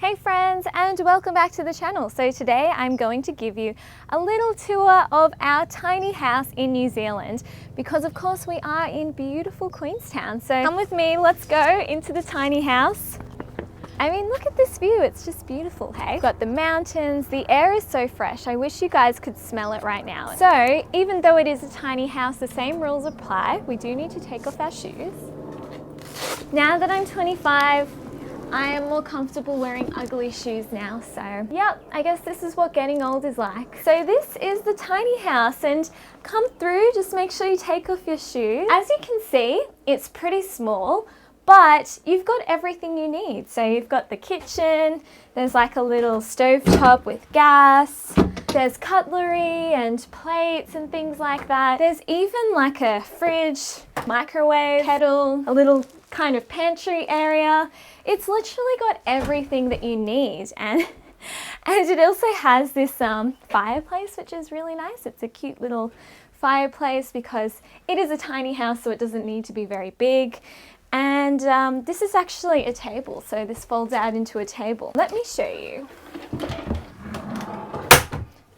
Hey friends, and welcome back to the channel. So today I'm going to give you a little tour of our tiny house in New Zealand because of course we are in beautiful Queenstown. So come with me, let's go into the tiny house. I mean, look at this view, it's just beautiful, hey? We've got the mountains, the air is so fresh. I wish you guys could smell it right now. So even though it is a tiny house, the same rules apply. We do need to take off our shoes. Now that I'm 25, I am more comfortable wearing ugly shoes now, so yep, I guess this is what getting old is like. So this is the tiny house, and come through, just make sure you take off your shoes. As you can see, it's pretty small, but you've got everything you need. So you've got the kitchen, there's like a little stovetop with gas, there's cutlery and plates and things like that. There's even like a fridge, microwave, kettle, a little kind of pantry area. It's literally got everything that you need, and it also has this fireplace, which is really nice. It's a cute little fireplace because it is a tiny house, so it doesn't need to be very big. And this is actually a table, so this folds out into a table. Let me show you.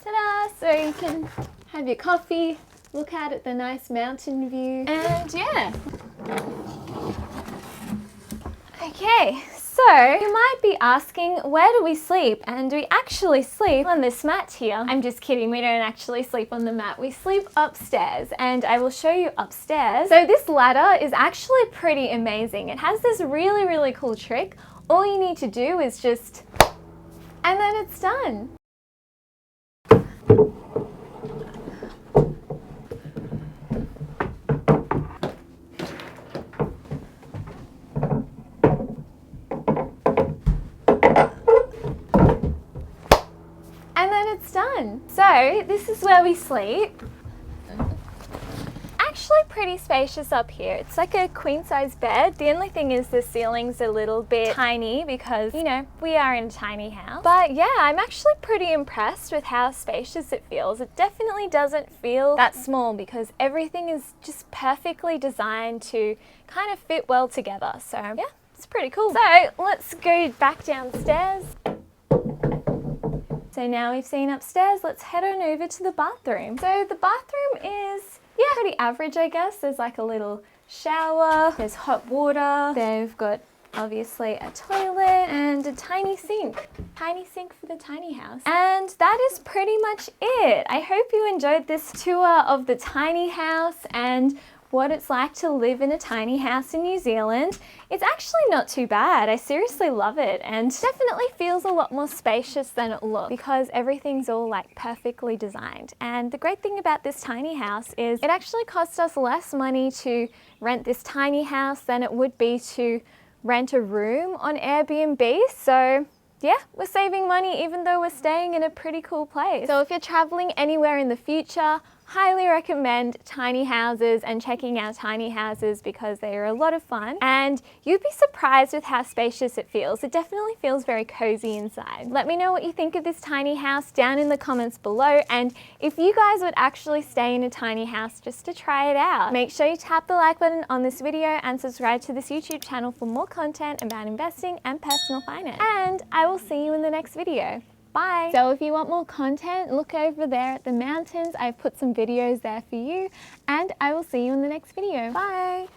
Ta-da! So you can have your coffee, look out at the nice mountain view, and yeah. Okay, so you might be asking, where do we sleep? And we actually sleep on this mat here. I'm just kidding, we don't actually sleep on the mat. We sleep upstairs, and I will show you upstairs. So this ladder is actually pretty amazing. It has this really, really cool trick. All you need to do is just, and then it's done. It's done. So this is where we sleep. Actually pretty spacious up here. It's like a queen size bed. The only thing is the ceiling's a little bit tiny because, you know, we are in a tiny house. But yeah, I'm actually pretty impressed with how spacious it feels. It definitely doesn't feel that small because everything is just perfectly designed to kind of fit well together. So yeah, it's pretty cool. So let's go back downstairs. So now we've seen upstairs, let's head on over to the bathroom. So the bathroom is, yeah, pretty average, I guess. There's like a little shower, there's hot water, they've got obviously a toilet and a tiny sink. Tiny sink for the tiny house. And that is pretty much it. I hope you enjoyed this tour of the tiny house and what it's like to live in a tiny house in New Zealand. It's actually not too bad. I seriously love it, and definitely feels a lot more spacious than it looks because everything's all like perfectly designed. And the great thing about this tiny house is it actually costs us less money to rent this tiny house than it would be to rent a room on Airbnb. So yeah, we're saving money even though we're staying in a pretty cool place. So if you're traveling anywhere in the future, highly recommend tiny houses and checking out tiny houses because they are a lot of fun, and you'd be surprised with how spacious it feels. It definitely feels very cozy inside. Let me know what you think of this tiny house down in the comments below, and if you guys would actually stay in a tiny house just to try it out. Make sure you tap the like button on this video and subscribe to this YouTube channel for more content about investing and personal finance. And I will see you in the next video. Bye. So if you want more content, look over there at the mountains. I've put some videos there for you, and I will see you in the next video. Bye.